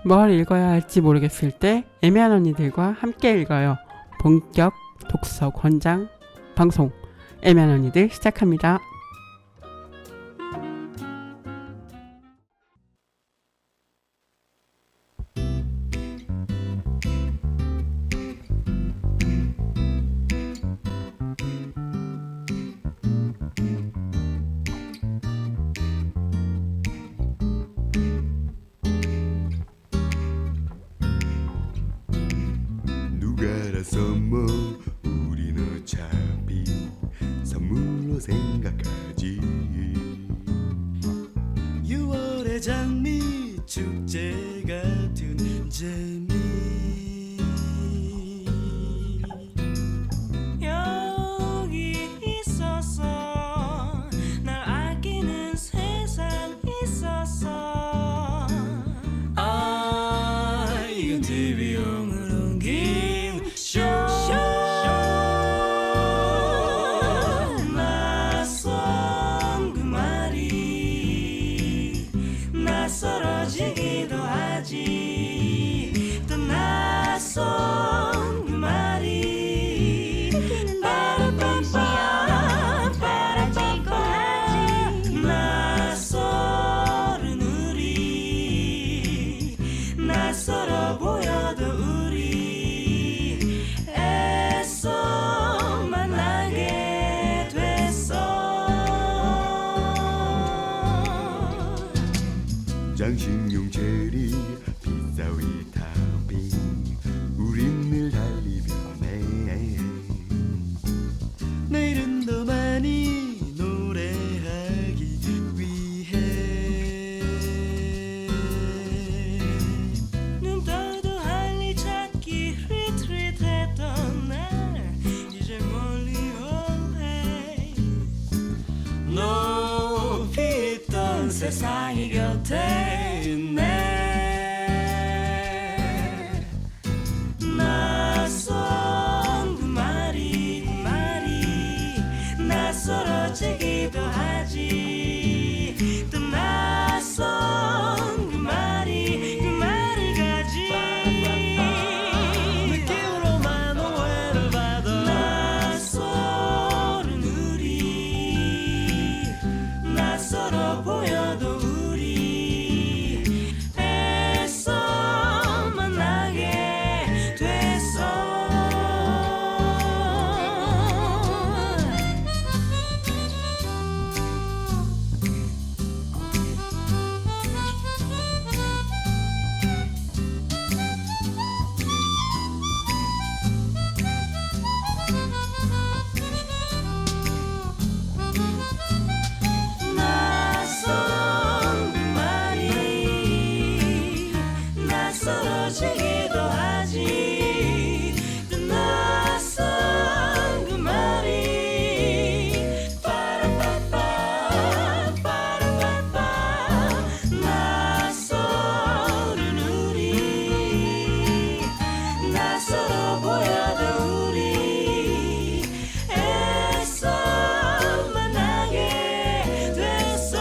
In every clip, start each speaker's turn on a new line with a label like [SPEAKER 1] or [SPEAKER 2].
[SPEAKER 1] 뭘 읽어야 할지 모르겠을 때 애매한 언니들과 함께 읽어요. 본격 독서 권장 방송 애매한 언니들 시작합니다.
[SPEAKER 2] 누가라서 뭐 우리는 어차피 선물로 생각하지. 6월의 장미 축제 같은 재미.
[SPEAKER 3] 여기 있었어 날 아끼는 세상 있었어. 아 이건 TV용으로 옮긴 쇼. 낯선 그 말이 낯설어지기도 하지. 또 낯선 그 말이 빠라빠빠 빠라빠빠 낯설은 우리 낯설어 보여도 우리 애써 만나게 됐어.
[SPEAKER 2] 장식용 체리 피자위 타빙 우린 늘 달리 변해. 내일은 더 많이 노래하기 위해.
[SPEAKER 3] 눈 떠도 할 일 찾기 리트릿했던 날 이제 멀리 오해. 높이 있던 세상이 곁에 있네. 낯선 그 말이 낯설어지기도 하지. 또 낯선 그 말이 가지. 느낌으로만 오해를 받아. 낯설은 우리 낯설어 보여도 우리 애써 만나게 됐어. 낯선 그 말이 낯설어지기도 하지. 또 낯선 그 말이 빠라빠빠 빠라빠빠 낯설은 우리 낯설어 보여도 우리 애써 만나게 됐어.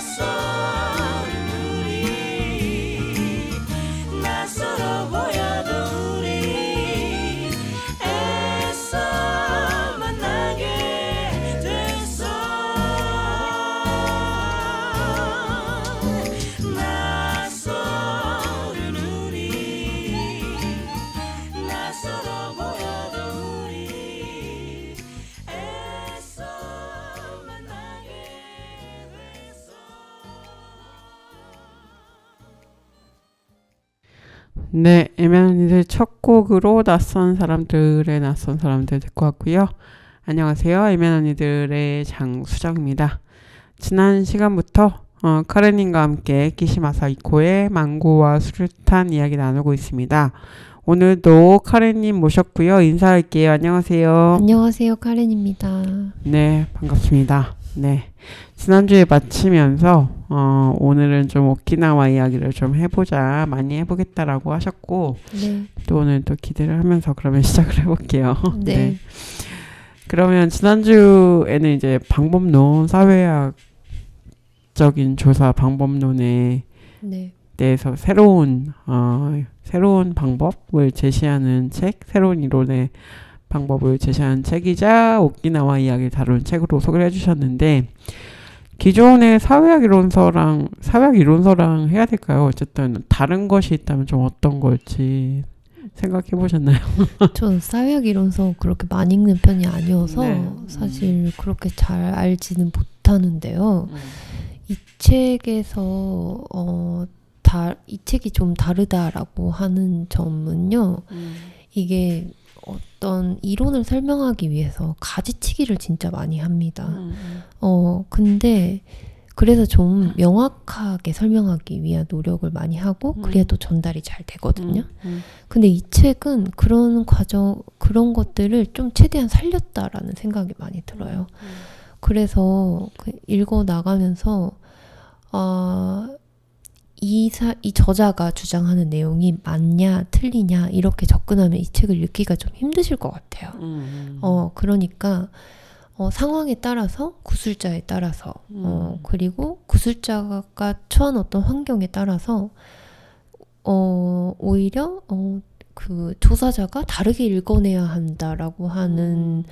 [SPEAKER 3] 낯설은 우리 낯설어 보여도 우리 애써 만나게 됐어. 낯설은 우리 낯설어 보여도 우리 애써 만나게 됐어.
[SPEAKER 1] 네, 애매한 언니들 첫 곡으로 낯선 사람들 듣고 왔고요. 안녕하세요. 애매한 언니들의 장수정입니다. 지난 시간부터 카레님과 함께 기시마사 이코의 망고와 수류탄 이야기 나누고 있습니다. 오늘도 카레님 모셨고요. 인사할게요. 안녕하세요.
[SPEAKER 4] 안녕하세요, 카렌입니다.
[SPEAKER 1] 네, 반갑습니다. 네, 지난주에 마치면서 오늘은 좀 오키나와 이야기를 좀 해보자, 많이 해보겠다라고 하셨고
[SPEAKER 4] 네.
[SPEAKER 1] 또 오늘 또 기대를 하면서 그러면 시작을 해볼게요.
[SPEAKER 4] 네.
[SPEAKER 1] 그러면 지난주에는 이제 방법론 사회학 과학적인 조사 방법론에
[SPEAKER 4] 네.
[SPEAKER 1] 대해서 새로운 방법을 제시하는 책, 새로운 이론의 방법을 제시하는 책이자 오키나와 이야기를 다룬 책으로 소개를 해주셨는데, 기존의 사회학 이론서랑 해야 될까요? 어쨌든 다른 것이 있다면 좀 어떤 걸지 생각해 보셨나요?
[SPEAKER 4] 전 사회학 이론서 그렇게 많이 읽는 편이 아니어서
[SPEAKER 1] 네.
[SPEAKER 4] 사실 그렇게 잘 알지는 못하는데요. 이 책에서 이 책이 좀 다르다라고 하는 점은요. 이게 어떤 이론을 설명하기 위해서 가지치기를 진짜 많이 합니다. 근데 그래서 좀 명확하게 설명하기 위한 노력을 많이 하고 그래야 또 전달이 잘 되거든요. 근데 이 책은 그런 것들을 좀 최대한 살렸다라는 생각이 많이 들어요. 그래서 읽어 나가면서 이 저자가 주장하는 내용이 맞냐 틀리냐 이렇게 접근하면 이 책을 읽기가 좀 힘드실 것 같아요. 그러니까 상황에 따라서 구술자에 따라서 그리고 구술자가 처한 어떤 환경에 따라서 오히려 그 조사자가 다르게 읽어내야 한다라고 하는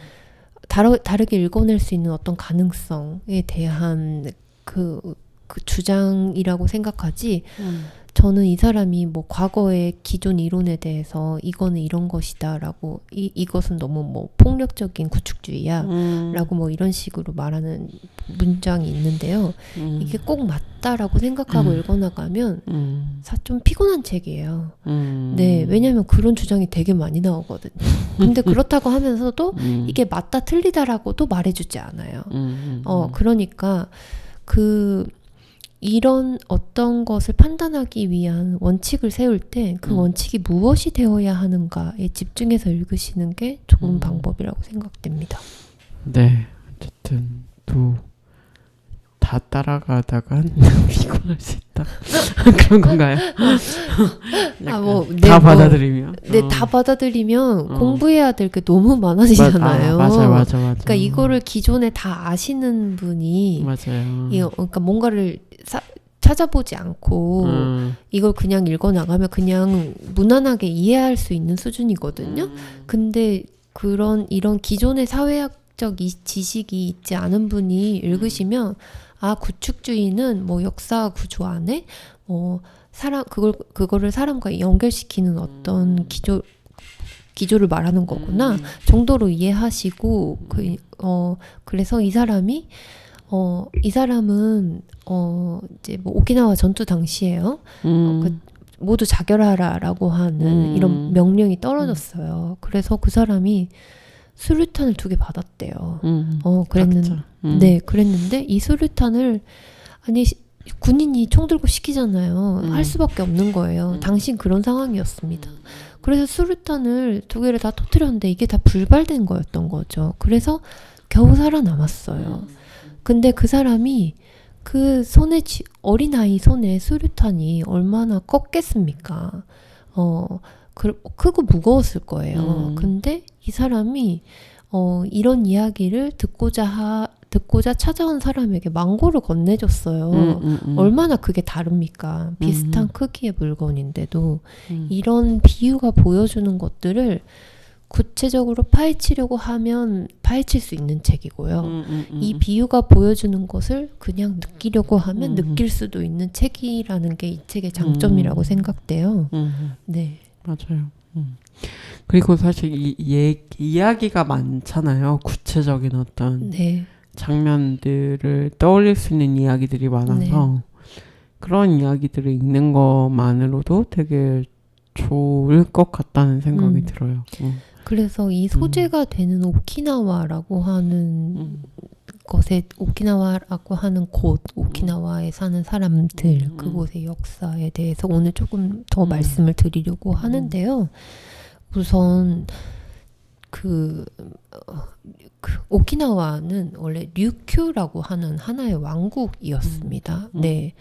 [SPEAKER 4] 다르게 읽어낼 수 있는 어떤 가능성에 대한 그 주장이라고 생각하지. 저는 이 사람이 뭐 과거의 기존 이론에 대해서 이거는 이런 것이다라고 이것은 너무 뭐 폭력적인 구축주의야라고 뭐 이런 식으로 말하는 문장이 있는데요. 이게 꼭 맞다라고 생각하고 읽어나가면 좀 피곤한 책이에요. 네, 왜냐하면 그런 주장이 되게 많이 나오거든요. 근데 그렇다고 하면서도 이게 맞다 틀리다라고도 말해주지 않아요. 그러니까 이런 어떤 것을 판단하기 위한 원칙을 세울 때 그 원칙이 무엇이 되어야 하는가에 집중해서 읽으시는 게 좋은 방법이라고 생각됩니다.
[SPEAKER 1] 네, 어쨌든 또 다 따라가다간 피곤할 수 있다. 그런 건가요? 다 받아들이면.
[SPEAKER 4] 네, 다 받아들이면 공부해야 될 게 너무 많아지잖아요.
[SPEAKER 1] 맞아.
[SPEAKER 4] 그러니까 이거를 기존에 다 아시는 분이
[SPEAKER 1] 맞아요.
[SPEAKER 4] 그러니까 뭔가를 찾아보지 않고 이걸 그냥 읽어나가면 그냥 무난하게 이해할 수 있는 수준이거든요. 근데 이런 기존의 사회학적 지식이 있지 않은 분이 읽으시면 구축주의는 뭐 역사 구조 안에 그거를 사람과 연결시키는 어떤 기조를 말하는 거구나 정도로 이해하시고 그래서 이 사람은 이제 뭐 오키나와 전투 당시에요. 모두 자결하라라고 하는 이런 명령이 떨어졌어요. 그래서 그 사람이 수류탄을 2개 받았대요. 그랬는데 이 수류탄을 군인이 총 들고 시키잖아요. 할 수밖에 없는 거예요. 당신 그런 상황이었습니다. 그래서 수류탄을 2개를 다 터뜨렸는데 이게 다 불발된 거였던 거죠. 그래서 겨우 살아남았어요. 근데 그 사람이 그 어린아이 손에 수류탄이 얼마나 껐겠습니까? 크고 무거웠을 거예요. 근데 이 사람이 이런 이야기를 듣고자 찾아온 사람에게 망고를 건네줬어요. 얼마나 그게 다릅니까? 비슷한 크기의 물건인데도 이런 비유가 보여주는 것들을 구체적으로 파헤치려고 하면 파헤칠 수 있는 책이고요. 이 비유가 보여주는 것을 그냥 느끼려고 하면 느낄 수도 있는 책이라는 게 이 책의 장점이라고 생각돼요. 네.
[SPEAKER 1] 맞아요. 그리고 사실 이야기가 많잖아요. 구체적인 어떤 장면들을 떠올릴 수 있는 이야기들이 많아서 그런 이야기들을 읽는 것만으로도 되게 좋을 것 같다는 생각이 들어요.
[SPEAKER 4] 그래서 이 소재가 되는 오키나와라고 하는 오키나와라고 하는 곳, 오키나와에 사는 사람들, 그곳의 역사에 대해서 오늘 조금 더 말씀을 드리려고 하는데요. 우선 오키나와는 원래 류큐라고 하는 하나의 왕국이었습니다. 네,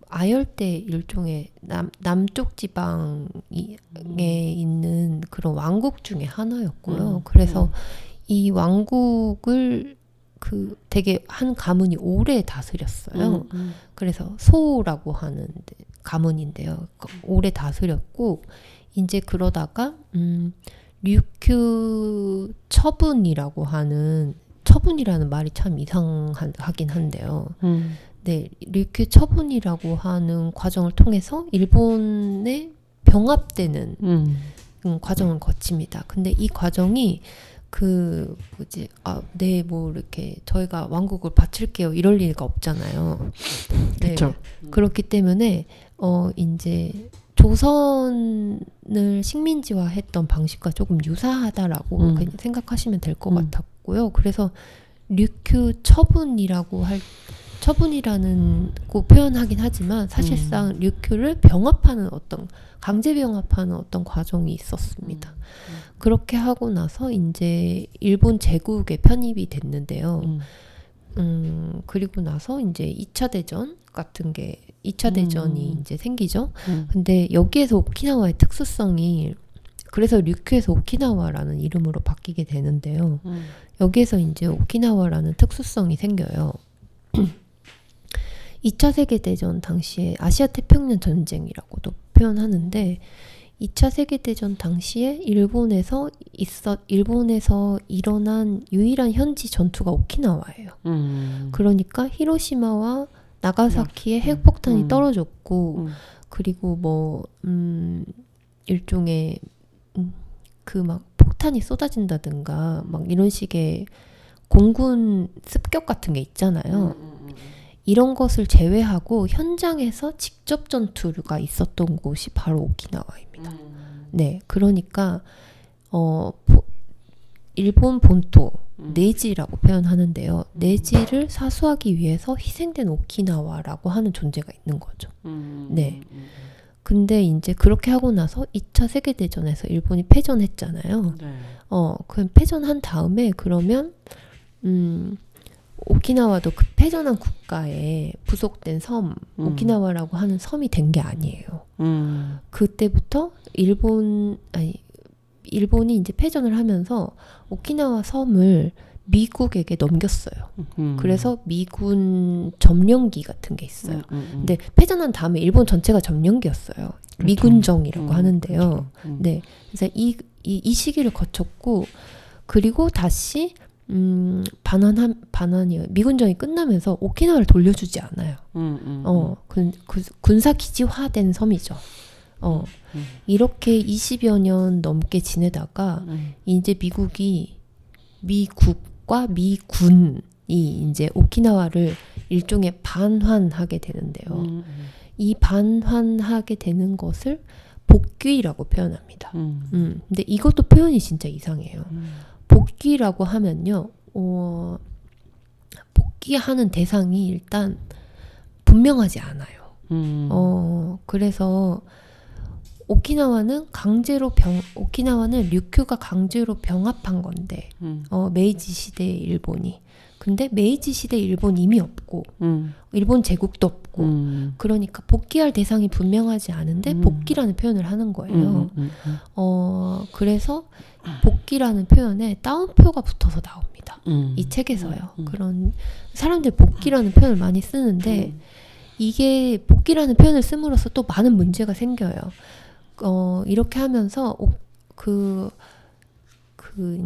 [SPEAKER 4] 아열대 일종의 남쪽 지방에 있는 그런 왕국 중에 하나였고요. 그래서 이 왕국을 되게 한 가문이 오래 다스렸어요. 그래서 소라고 하는 가문인데요. 오래 다스렸고 이제 그러다가 류큐 처분이라고 하는 처분이라는 말이 참 이상하긴 한데요. 네, 류큐 처분이라고 하는 과정을 통해서 일본에 병합되는 과정을 거칩니다. 근데 이 과정이 뭐 이렇게 저희가 왕국을 바칠게요 이럴 리가 없잖아요. 네,
[SPEAKER 1] 그렇죠.
[SPEAKER 4] 그렇기 때문에 이제 조선을 식민지화했던 방식과 조금 유사하다라고 생각하시면 될 것 같았고요. 그래서 류큐 처분이라는 고 표현하긴 하지만 사실상 류큐를 병합하는 강제 병합하는 어떤 과정이 있었습니다. 그렇게 하고 나서 이제 일본 제국에 편입이 됐는데요. 그리고 나서 이제 2차 대전 같은 게 2차 대전이 이제 생기죠. 근데 여기에서 오키나와의 특수성이 그래서 류큐에서 오키나와라는 이름으로 바뀌게 되는데요. 여기에서 이제 오키나와라는 특수성이 생겨요. 2차 세계대전 당시에 아시아 태평양 전쟁이라고도 표현하는데 2차 세계대전 당시에 일본에서 일어난 유일한 현지 전투가 오키나와예요. 그러니까 히로시마와 나가사키에 핵폭탄이 떨어졌고 그리고 뭐 일종의 막 폭탄이 쏟아진다든가 막 이런 식의 공군 습격 같은 게 있잖아요. 이런 것을 제외하고 현장에서 직접 전투가 있었던 곳이 바로 오키나와입니다. 네, 그러니까 일본 본토 내지라고 표현하는데요. 내지를 사수하기 위해서 희생된 오키나와라고 하는 존재가 있는 거죠. 네. 근데 이제 그렇게 하고 나서 2차 세계대전에서 일본이 패전했잖아요.
[SPEAKER 1] 네.
[SPEAKER 4] 그럼 패전한 다음에 그러면 오키나와도 그 패전한 국가에 부속된 섬, 오키나와라고 하는 섬이 된 게 아니에요. 그때부터 일본이 이제 패전을 하면서 오키나와 섬을 미국에게 넘겼어요. 그래서 미군 점령기 같은 게 있어요. 근데 패전한 다음에 일본 전체가 점령기였어요. 그렇죠. 미군정이라고 하는데요.
[SPEAKER 1] 그렇죠.
[SPEAKER 4] 네, 그래서 이 시기를 거쳤고 그리고 다시 반환이에요. 미군정이 끝나면서 오키나와를 돌려주지 않아요. 군사 기지화된 섬이죠. 이렇게 20여 년 넘게 지내다가 이제 미국과 미군이 이제 오키나와를 일종의 반환하게 되는데요. 이 반환하게 되는 것을 복귀라고 표현합니다. 근데 이것도 표현이 진짜 이상해요. 복귀라고 하면요, 복귀하는 대상이 일단 분명하지 않아요. 그래서 오키나와는 류큐가 강제로 병합한 건데, 메이지 시대 일본이. 근데 메이지 시대 일본 이미 없고, 일본 제국도 없고, 그러니까 복귀할 대상이 분명하지 않은데 복귀라는 표현을 하는 거예요. 그래서 복귀라는 표현에 따옴표가 붙어서 나옵니다. 이 책에서요. 그런 사람들이 복귀라는 표현을 많이 쓰는데 이게 복귀라는 표현을 씀으로써 또 많은 문제가 생겨요. 이렇게 하면서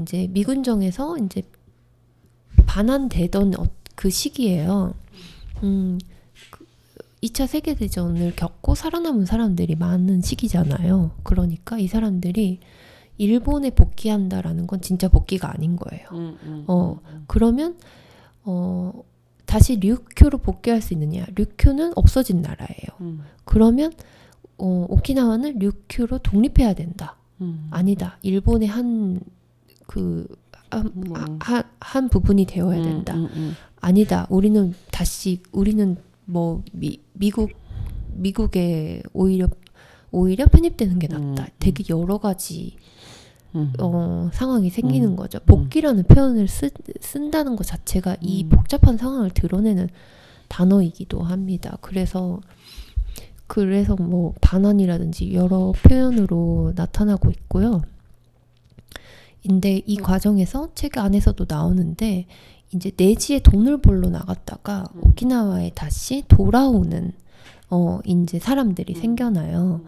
[SPEAKER 4] 이제 미군정에서 이제 반환되던 그 시기예요. 2차 세계대전을 겪고 살아남은 사람들이 많은 시기잖아요. 그러니까 이 사람들이 일본에 복귀한다라는 건 진짜 복귀가 아닌 거예요. 그러면 다시 류큐로 복귀할 수 있느냐? 류큐는 없어진 나라예요. 그러면 오키나와는 류큐로 독립해야 된다. 아니다. 일본의 한 부분이 되어야 된다. 아니다. 우리는 뭐 미국에 오히려 편입되는 게 낫다. 되게 여러 가지 상황이 생기는 거죠. 복귀라는 표현을 쓴다는 것 자체가 이 복잡한 상황을 드러내는 단어이기도 합니다. 그래서 뭐 반환이라든지 여러 표현으로 나타나고 있고요. 근데 이 과정에서 책 안에서도 나오는데 이제 내지에 돈을 벌러 나갔다가 오키나와에 다시 돌아오는 이제 사람들이 생겨나요.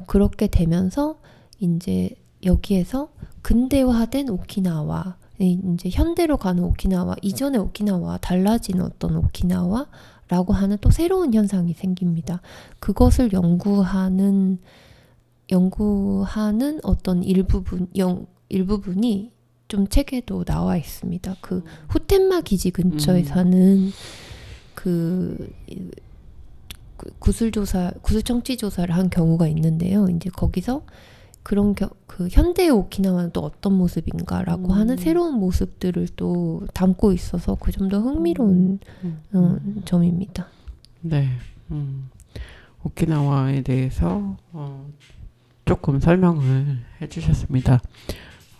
[SPEAKER 4] 그렇게 되면서 이제 여기에서 근대화된 오키나와, 이제 현대로 가는 오키나와, 이전의 오키나와 달라진 어떤 오키나와라고 하는 또 새로운 현상이 생깁니다. 그것을 연구하는 어떤 일부분이 좀 책에도 나와 있습니다. 그 후텐마 기지 근처에 사는 그 구슬 청취 조사를 한 경우가 있는데요. 이제 거기서 그런 그 현대의 오키나와는 또 어떤 모습인가라고 하는 새로운 모습들을 또 담고 있어서 그 점도 흥미로운 점입니다.
[SPEAKER 1] 네. 오키나와에 대해서 조금 설명을 해주셨습니다.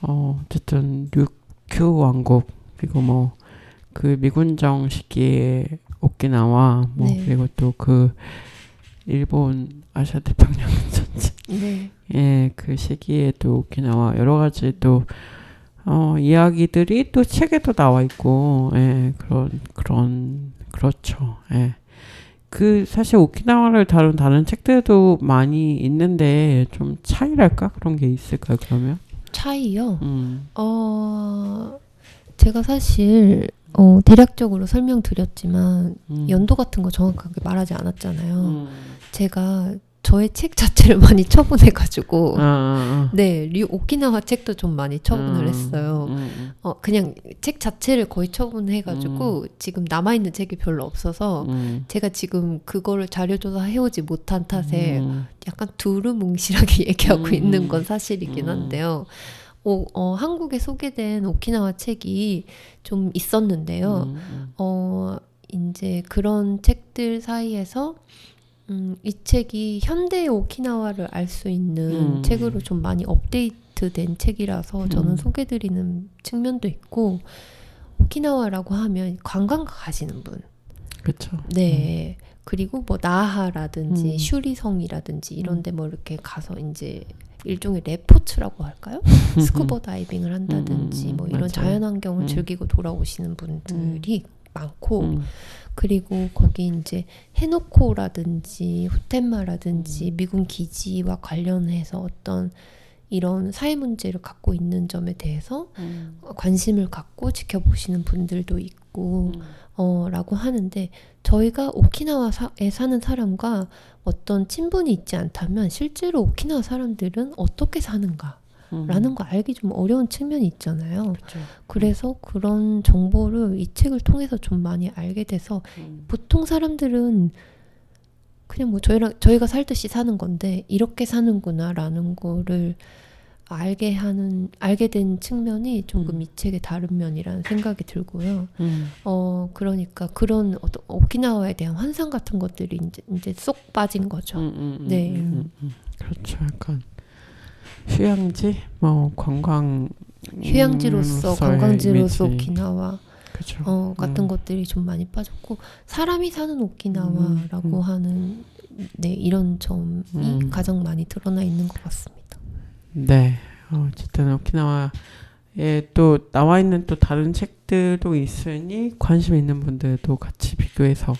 [SPEAKER 1] 어쨌든 류큐 왕국, 그리고 뭐 그 미군정 시기에 오키나와, 뭐
[SPEAKER 4] 네.
[SPEAKER 1] 그리고 또 그 일본 아시아 태평양 전쟁,
[SPEAKER 4] 네.
[SPEAKER 1] 예, 그 시기에 또 오키나와 여러 가지 또 이야기들이 또 책에도 나와 있고, 예, 그렇죠. 예. 그 사실 오키나와를 다룬 다른 책들도 많이 있는데 좀 차이랄까 그런 게 있을까요? 그러면?
[SPEAKER 4] 차이요? 제가 사실 대략적으로 설명드렸지만 연도 같은 거 정확하게 말하지 않았잖아요. 제가 저의 책 자체를 많이 처분해가지고 네, 오키나와 책도 좀 많이 처분을 했어요. 그냥 책 자체를 거의 처분해가지고 지금 남아있는 책이 별로 없어서 제가 지금 그거를 자료조사 해오지 못한 탓에 약간 두루뭉실하게 얘기하고 있는 건 사실이긴 한데요. 한국에 소개된 오키나와 책이 좀 있었는데요. 이제 그런 책들 사이에서 이 책이 현대의 오키나와를 알 수 있는 책으로 좀 많이 업데이트된 책이라서 저는 소개드리는 측면도 있고, 오키나와라고 하면 관광 가시는 분,
[SPEAKER 1] 그렇죠.
[SPEAKER 4] 네, 그리고 뭐 나하라든지 슈리성이라든지 이런데 뭐 이렇게 가서 이제 일종의 레포츠라고 할까요? 스쿠버 다이빙을 한다든지 뭐 이런
[SPEAKER 1] 맞아요.
[SPEAKER 4] 자연환경을 즐기고 돌아오시는 분들이 많고, 그리고 거기 이제 해노코라든지 후텐마라든지 미군 기지와 관련해서 어떤 이런 사회 문제를 갖고 있는 점에 대해서 관심을 갖고 지켜보시는 분들도 있고 라고 하는데, 저희가 오키나와에 사는 사람과 어떤 친분이 있지 않다면 실제로 오키나와 사람들은 어떻게 사는가 라는 거 알기 좀 어려운 측면이 있잖아요.
[SPEAKER 1] 그렇죠.
[SPEAKER 4] 그래서 그런 정보를 이 책을 통해서 좀 많이 알게 돼서 보통 사람들은 그냥 뭐 저희가 살듯이 사는 건데 이렇게 사는구나 라는 거를 알게 된 측면이 조금 이 책의 다른 면이라는 생각이 들고요. 그러니까 그런 어떤 오키나와에 대한 환상 같은 것들이 이제 쏙 빠진 거죠. 네.
[SPEAKER 1] 그렇죠. 약간 휴양지, 뭐
[SPEAKER 4] 휴양지로서 관광지로서
[SPEAKER 1] 이미지.
[SPEAKER 4] 오키나와
[SPEAKER 1] 그렇죠.
[SPEAKER 4] 같은 것들이 좀 많이 빠졌고, 사람이 사는 오키나와라고 하는 네, 이런 점이 가장 많이 드러나 있는 것 같습니다.
[SPEAKER 1] 네. 어쨌든 오키나와에 또 나와 있는 또 다른 책들도 있으니 관심 있는 분들도 같이 비교해서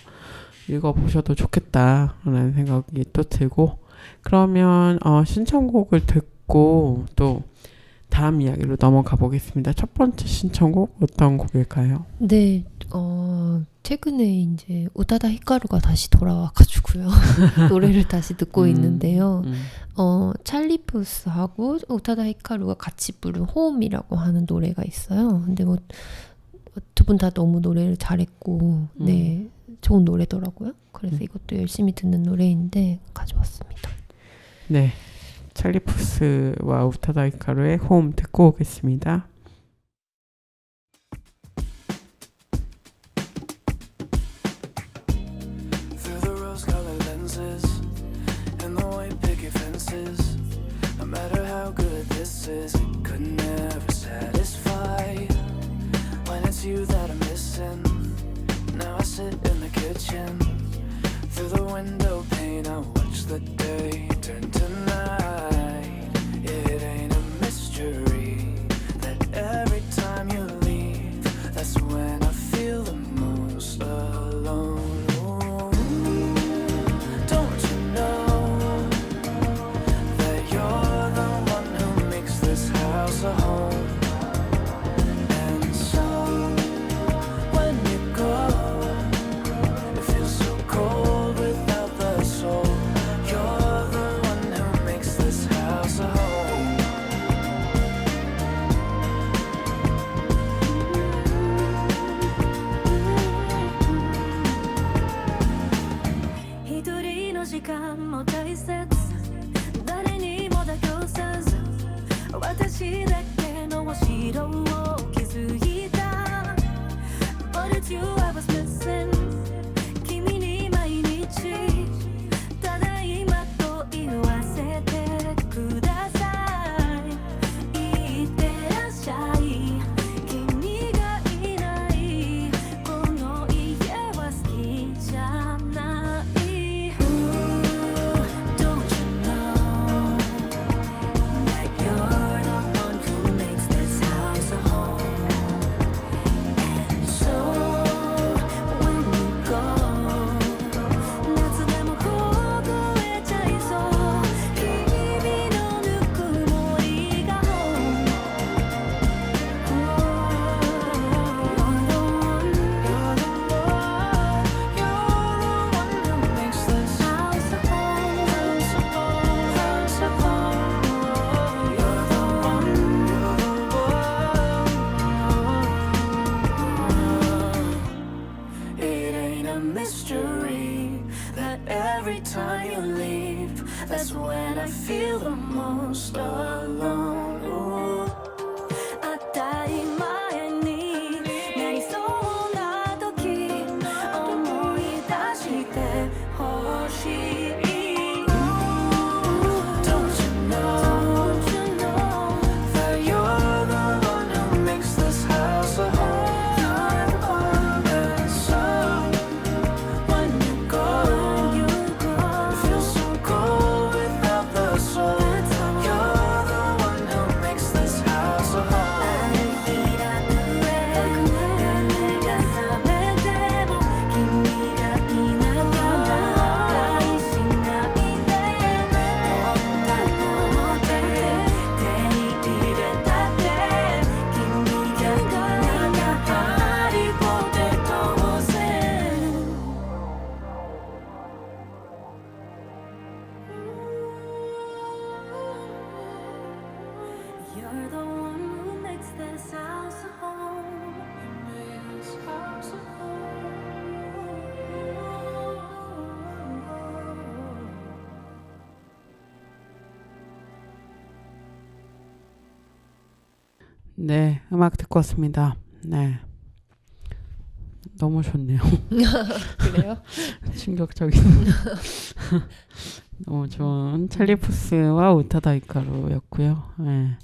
[SPEAKER 1] 읽어보셔도 좋겠다라는 생각이 또 들고, 그러면 신청곡을 듣고 또 다음 이야기로 넘어가 보겠습니다. 첫 번째 신청곡 어떤 곡일까요?
[SPEAKER 4] 네, 최근에 이제 우타다 히카루가 다시 돌아와가지고요. 노래를 다시 듣고 있는데요. 찰리 푸스하고 우타다 히카루가 같이 부른 홈이라고 하는 노래가 있어요. 근데 뭐 두 분 다 너무 노래를 잘했고, 네, 좋은 노래더라고요. 그래서 이것도 열심히 듣는 노래인데 가져왔습니다.
[SPEAKER 1] 네. 찰리 푸스와 우타다 히카루의 홈 듣고 오겠습니다.
[SPEAKER 3] Through the rose-colored lenses and the white picket fences, no matter how good this is, it could never satisfy. When it's you that I'm missing, now I sit in the kitchen. Through the window pane I watch the day turn to night. It ain't a mystery that every time you leave, that's
[SPEAKER 1] 네, 음악 듣고 왔습니다. 네. 너무 좋네요.
[SPEAKER 4] 그래요?
[SPEAKER 1] 충격적인. 너무 좋은 찰리 푸스와 우타다 히카루였고요. 네.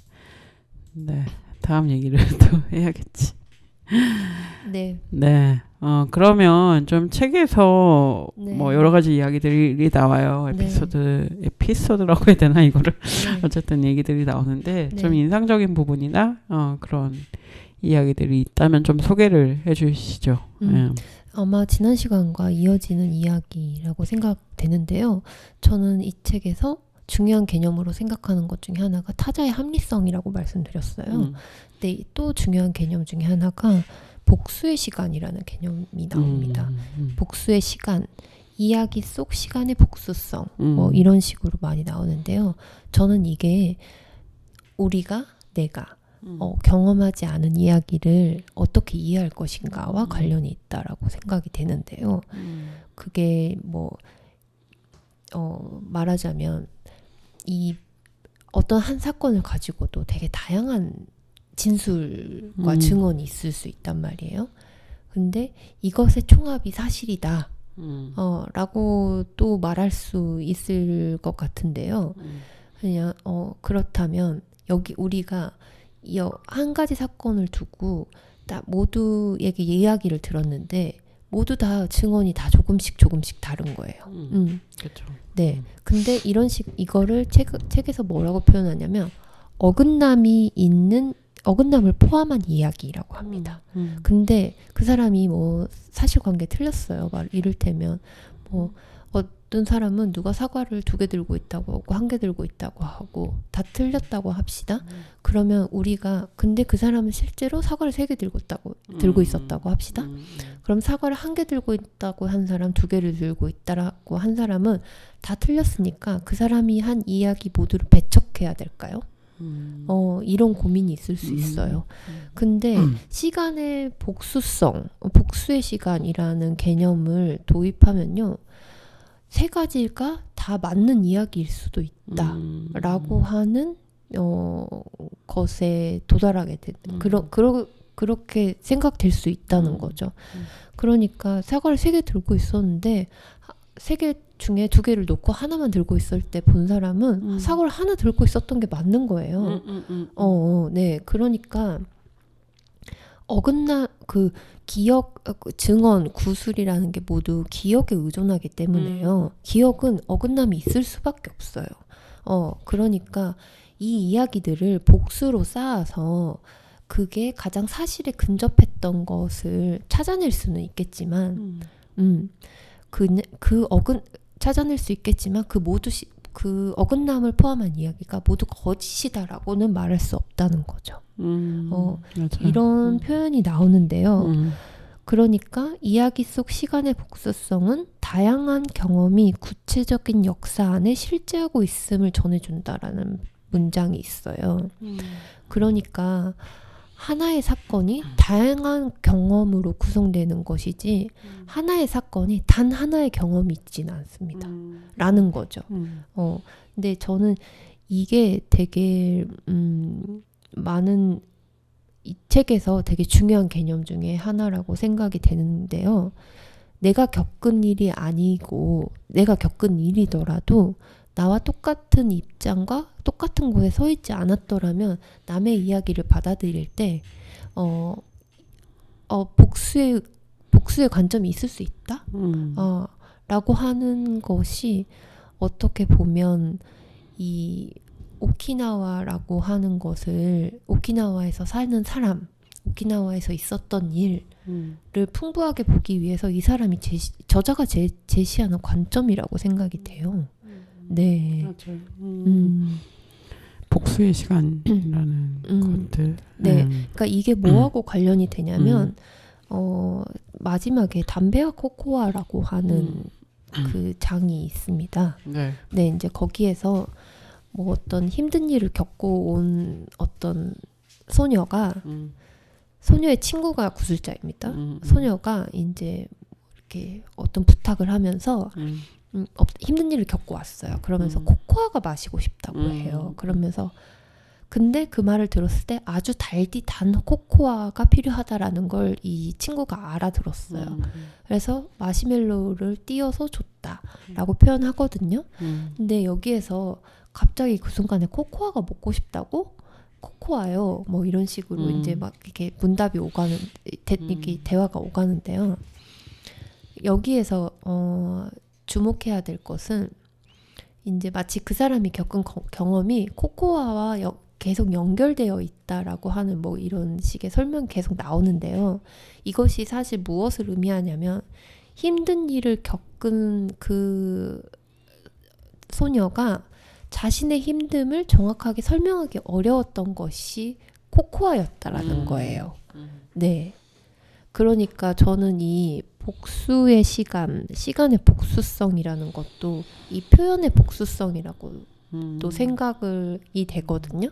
[SPEAKER 1] 네. 다음 얘기를 또 해야겠지.
[SPEAKER 4] 네.
[SPEAKER 1] 네. 그러면 좀 책에서
[SPEAKER 4] 네.
[SPEAKER 1] 뭐 여러 가지 이야기들이 나와요.
[SPEAKER 4] 네.
[SPEAKER 1] 에피소드라고 해야 되나 이거를.
[SPEAKER 4] 네.
[SPEAKER 1] 어쨌든 얘기들이 나오는데
[SPEAKER 4] 네.
[SPEAKER 1] 좀 인상적인 부분이나 그런 이야기들이 있다면 좀 소개를 해주시죠. 네.
[SPEAKER 4] 아마 지난 시간과 이어지는 이야기라고 생각되는데요. 저는 이 책에서 중요한 개념으로 생각하는 것 중에 하나가 타자의 합리성이라고 말씀드렸어요. 근데 또 중요한 개념 중에 하나가 복수의 시간이라는 개념이 나옵니다. 복수의 시간, 이야기 속 시간의 복수성, 뭐 이런 식으로 많이 나오는데요. 저는 이게 내가 경험하지 않은 이야기를 어떻게 이해할 것인가와 관련이 있다라고 생각이 되는데요. 그게 뭐 말하자면 이 어떤 한 사건을 가지고도 되게 다양한 진술과 증언이 있을 수 있단 말이에요. 근데 이것의 총합이 사실이다. 라고 또 말할 수 있을 것 같은데요. 그냥 그렇다면 여기 우리가 한 가지 사건을 두고 다 모두에게 이야기를 들었는데 모두 다 증언이 다 조금씩 다른 거예요.
[SPEAKER 1] 그렇죠.
[SPEAKER 4] 네. 근데 이거를 책에서 뭐라고 표현하냐면 어긋남을 포함한 이야기라고 합니다. 근데 그 사람이 뭐 사실관계 틀렸어요. 이를테면 뭐 어떤 사람은 누가 사과를 2개 들고 있다고 하고 1개 들고 있다고 하고 다 틀렸다고 합시다. 그러면 근데 그 사람은 실제로 사과를 3개 들고 있었다고 합시다. 그럼 사과를 1개 들고 있다고 한 사람, 2개를 들고 있다고 한 사람은 다 틀렸으니까 그 사람이 한 이야기 모두를 배척해야 될까요? 이런 고민이 있을 수 있어요. 근데 시간의 복수의 시간이라는 개념을 도입하면요. 3가지가 다 맞는 이야기일 수도 있다라고 하는 것에 도달하게 되는 그렇게 생각될 수 있다는 거죠. 그러니까 사과를 3개 들고 있었는데 3개 중에 2개를 놓고 하나만 들고 있을 때 본 사람은 사과를 하나 들고 있었던 게 맞는 거예요. 네. 그러니까 기억, 증언, 구술이라는 게 모두 기억에 의존하기 때문에요. 기억은 어긋남이 있을 수밖에 없어요. 그러니까 이 이야기들을 복수로 쌓아서 그게 가장 사실에 근접했던 것을 찾아낼 수는 있겠지만, 찾아낼 수 있겠지만 그 어긋남을 포함한 이야기가 모두 거짓이다라고는 말할 수 없다는 거죠. 이런 표현이 나오는데요. 그러니까 이야기 속 시간의 복수성은 다양한 경험이 구체적인 역사 안에 실제하고 있음을 전해준다라는 문장이 있어요. 그러니까 하나의 사건이 다양한 경험으로 구성되는 것이지 하나의 사건이 단 하나의 경험이 있지는 않습니다. 라는 거죠. 근데 저는 이게 되게 많은 이 책에서 되게 중요한 개념 중에 하나라고 생각이 되는데요. 내가 겪은 일이 아니고 내가 겪은 일이더라도 나와 똑같은 입장과 똑같은 곳에 서 있지 않았더라면 남의 이야기를 받아들일 때 복수의 관점이 있을 수 있다? 라고 하는 것이 어떻게 보면 이 오키나와라고 하는 것을 오키나와에서 사는 사람, 오키나와에서 있었던 일을 풍부하게 보기 위해서 이 사람이 저자가 제시하는 관점이라고 생각이 돼요. 네.
[SPEAKER 1] 맞아요. 복수의 시간이라는 것들.
[SPEAKER 4] 네. 그러니까 이게 뭐하고 관련이 되냐면 마지막에 담배와 코코아라고 하는 그 장이 있습니다.
[SPEAKER 1] 네.
[SPEAKER 4] 네, 이제 거기에서 뭐 어떤 힘든 일을 겪고 온 어떤 소녀의 친구가 구술자입니다. 소녀가 이제 이렇게 어떤 부탁을 하면서 힘든 일을 겪고 왔어요. 그러면서 코코아가 마시고 싶다고 해요. 그러면서 근데 그 말을 들었을 때 아주 단 코코아가 필요하다라는 걸 이 친구가 알아들었어요. 그래서 마시멜로우를 띄어서 줬다라고 표현하거든요. 근데 여기에서 갑자기 그 순간에 코코아가 먹고 싶다고? 코코아요. 뭐 이런 식으로 이제 막 이렇게 문답이 오가는 이렇게 대화가 오가는데요. 여기에서 주목해야 될 것은 이제 마치 그 사람이 겪은 경험이 코코아와 계속 연결되어 있다라고 하는 뭐 이런 식의 설명이 계속 나오는데요. 이것이 사실 무엇을 의미하냐면 힘든 일을 겪은 그 소녀가 자신의 힘듦을 정확하게 설명하기 어려웠던 것이 코코아였다라는 거예요. 네. 그러니까 저는 이 복수의 시간의 복수성이라는 것도 이 표현의 복수성이라고 또 생각이 되거든요.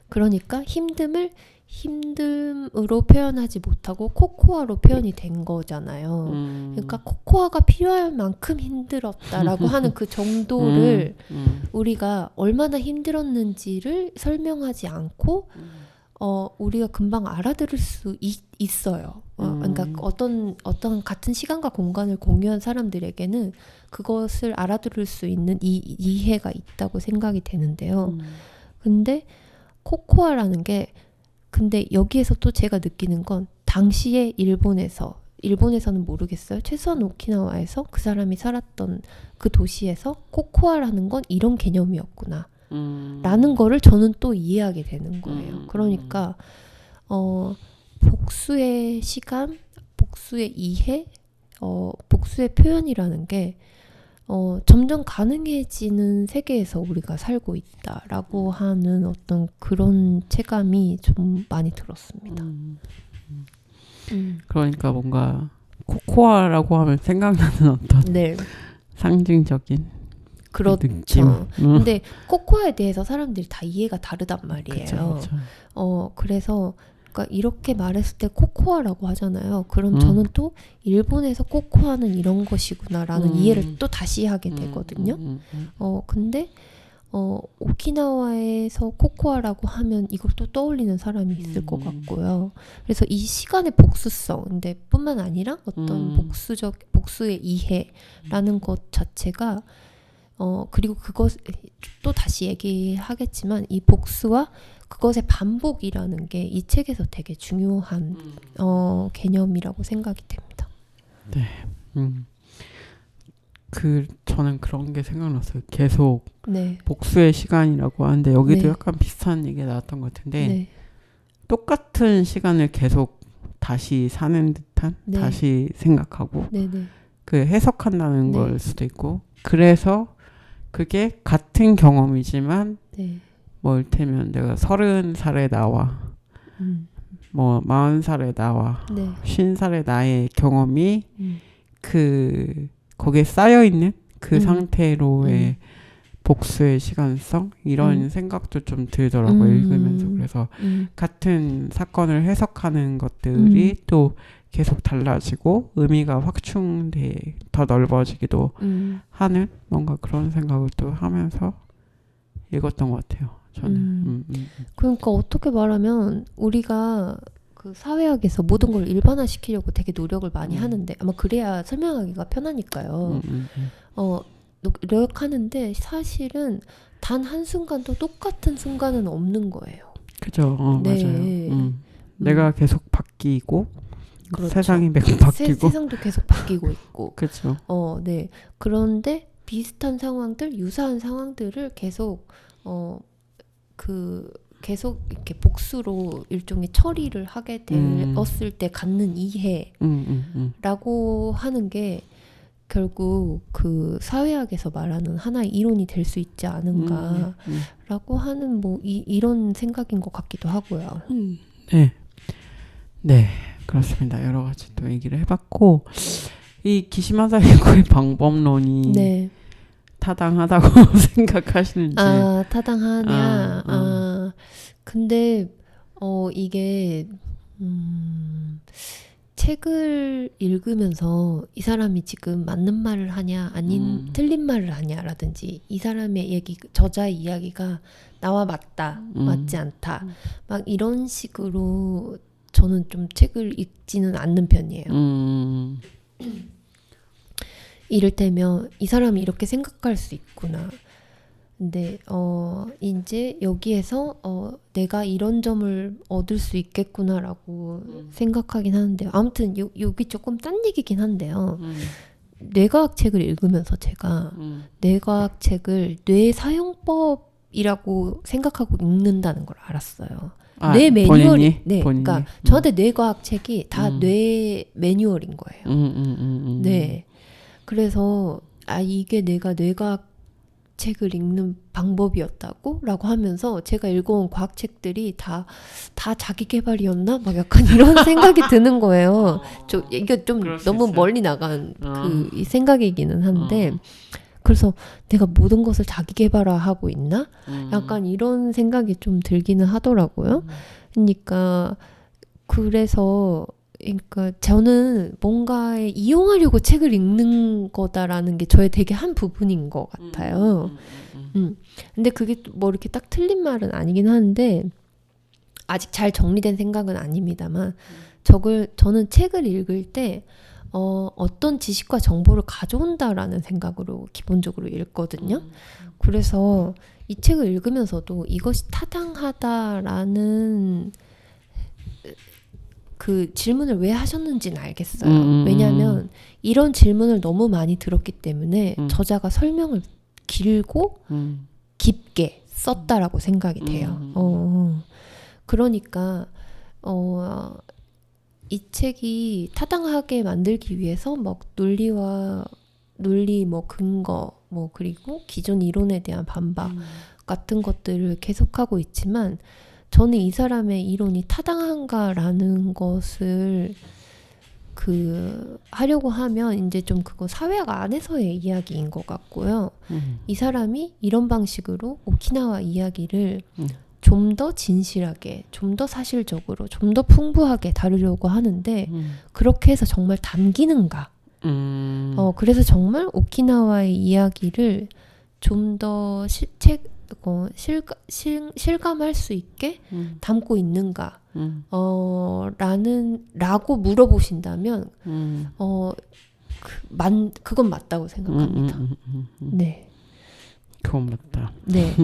[SPEAKER 4] 그러니까 힘듦으로 표현하지 못하고 코코아로 표현이 된 거잖아요. 그러니까 코코아가 필요할 만큼 힘들었다라고 하는 그 정도를 우리가 얼마나 힘들었는지를 설명하지 않고 우리가 금방 알아들을 수 있어요. 그러니까 어떤 같은 시간과 공간을 공유한 사람들에게는 그것을 알아들을 수 있는 이해가 있다고 생각이 되는데요. 근데 코코아라는 게 근데 여기에서 또 제가 느끼는 건 당시에 일본에서는 모르겠어요. 최소한 오키나와에서 그 사람이 살았던 그 도시에서 코코아라는 건 이런 개념이었구나. 라는 거를 저는 또 이해하게 되는 거예요. 그러니까 복수의 시간, 복수의 이해, 복수의 표현이라는 게 점점 가능해지는 세계에서 우리가 살고 있다라고 하는 어떤 그런 체감이 좀 많이 들었습니다.
[SPEAKER 1] 그러니까 뭔가 코코아라고 하면 생각나는 어떤
[SPEAKER 4] 네.
[SPEAKER 1] 상징적인
[SPEAKER 4] 그렇죠.
[SPEAKER 1] 느낌.
[SPEAKER 4] 근데 코코아에 대해서 사람들이 다 이해가 다르단 말이에요.
[SPEAKER 1] 그쵸.
[SPEAKER 4] 그래서 그러니까 이렇게 말했을 때 코코아라고 하잖아요. 그럼 저는 또 일본에서 코코아는 이런 것이구나라는 이해를 또 다시 하게 되거든요. 근데 오키나와에서 코코아라고 하면 이걸 또 떠올리는 사람이 있을 것 같고요. 그래서 이 시간의 복수성, 근데 뿐만 아니라 어떤 복수의 이해라는 것 자체가 그리고 그것 또 다시 얘기하겠지만 이 복수와 그것의 반복이라는 게 이 책에서 되게 중요한 개념이라고 생각이 됩니다.
[SPEAKER 1] 네. 저는 그런 게 생각났어요. 계속
[SPEAKER 4] 네.
[SPEAKER 1] 복수의 시간이라고 하는데 여기도
[SPEAKER 4] 네.
[SPEAKER 1] 약간 비슷한 얘기가 나왔던 것 같은데
[SPEAKER 4] 네.
[SPEAKER 1] 똑같은 시간을 계속 다시 사는 듯한
[SPEAKER 4] 네.
[SPEAKER 1] 다시 생각하고
[SPEAKER 4] 네네.
[SPEAKER 1] 그 해석한다는
[SPEAKER 4] 네.
[SPEAKER 1] 걸 수도 있고 그래서 그게 같은 경험이지만
[SPEAKER 4] 네.
[SPEAKER 1] 뭐 이를테면 내가 30살에 나와 뭐 40살에 나와
[SPEAKER 4] 네.
[SPEAKER 1] 50살의 나의 경험이 거기에 쌓여있는 그 상태로의 복수의 시간성 이런 생각도 좀 들더라고요. 읽으면서. 그래서 같은 사건을 해석하는 것들이 또 계속 달라지고 의미가 확충돼 더 넓어지기도 하는 뭔가 그런 생각을 또 하면서 읽었던 것 같아요. 저는.
[SPEAKER 4] 그러니까 어떻게 말하면 우리가 그 사회학에서 모든 걸 일반화시키려고 되게 노력을 많이 하는데 아마 그래야 설명하기가 편하니까요. 노력하는데 사실은 단 한순간도 똑같은 순간은 없는 거예요.
[SPEAKER 1] 그죠.
[SPEAKER 4] 네.
[SPEAKER 1] 맞아요. 내가 계속 바뀌고
[SPEAKER 4] 그렇죠.
[SPEAKER 1] 세상이 계속 바뀌고
[SPEAKER 4] 세상도 계속 바뀌고 있고.
[SPEAKER 1] 그렇죠.
[SPEAKER 4] 네. 그런데 비슷한 상황들, 유사한 상황들을 계속 계속 이렇게 복수로 일종의 처리를 하게 되었을 때 갖는 이해라고 하는 게 결국 그 사회학에서 말하는 하나의 이론이 될 수 있지 않은가라고 하는 뭐 이런 생각인 것 같기도 하고요.
[SPEAKER 1] 네. 네, 그렇습니다. 여러 가지 또 얘기를 해봤고 이 기시마사히코의 방법론이
[SPEAKER 4] 네.
[SPEAKER 1] 타당하다고 생각하시는지.
[SPEAKER 4] 타당하냐. 근데 이게 책을 읽으면서 이 사람이 지금 맞는 말을 하냐 아닌 틀린 말을 하냐라든지 이 사람의 얘기 저자의 이야기가 나와 맞다 맞지 않다 막 이런 식으로 저는 좀 책을 읽지는 않는 편이에요. 이를테면 이 사람이 이렇게 생각할 수 있구나. 근데 이제 여기에서 내가 이런 점을 얻을 수 있겠구나라고 생각하긴 하는데요. 아무튼 여기 조금 딴 얘기긴 한데요. 뇌과학 책을 읽으면서 제가 뇌과학 책을 뇌 사용법이라고 생각하고 읽는다는 걸 알았어요. 뇌 매뉴얼이
[SPEAKER 1] 본인이?
[SPEAKER 4] 네,
[SPEAKER 1] 본인이?
[SPEAKER 4] 그러니까 저한테 뇌과학 책이 다 뇌 매뉴얼인 거예요. 네, 그래서 이게 내가 뇌과학 책을 읽는 방법이었다고? 라고 하면서 제가 읽어온 과학책들이 다 자기 개발이었나? 막 약간 이런 생각이 드는 거예요. 이게 좀 너무
[SPEAKER 1] 있어요.
[SPEAKER 4] 멀리 나간 이 생각이기는 한데 그래서 내가 모든 것을 자기 개발화하고 있나? 약간 이런 생각이 좀 들기는 하더라고요. 그러니까 저는 뭔가에 이용하려고 책을 읽는 거다라는 게 저의 되게 한 부분인 것 같아요. 근데 그게 뭐 이렇게 딱 틀린 말은 아니긴 한데 아직 잘 정리된 생각은 아닙니다만 저는 책을 읽을 때 어떤 지식과 정보를 가져온다라는 생각으로 기본적으로 읽거든요. 그래서 이 책을 읽으면서도 이것이 타당하다라는 그 질문을 왜 하셨는지는 알겠어요. 왜냐하면 이런 질문을 너무 많이 들었기 때문에 저자가 설명을 길고 깊게 썼다라고 생각이 돼요. 그러니까 이 책이 타당하게 만들기 위해서 뭐 논리 뭐 근거 뭐 그리고 기존 이론에 대한 반박 같은 것들을 계속하고 있지만 저는 이 사람의 이론이 타당한가라는 것을 하려고 하면 이제 좀 그거 사회학 안에서의 이야기인 것 같고요. 이 사람이 이런 방식으로 오키나와 이야기를 좀 더 진실하게, 좀 더 사실적으로, 좀 더 풍부하게 다루려고 하는데 그렇게 해서 정말 담기는가? 그래서 정말 오키나와의 이야기를 좀 더 실감할 수 있게 담고 있는가? 라고 물어보신다면 그건 맞다고 생각합니다. 네.
[SPEAKER 1] 그건 맞다.
[SPEAKER 4] 네.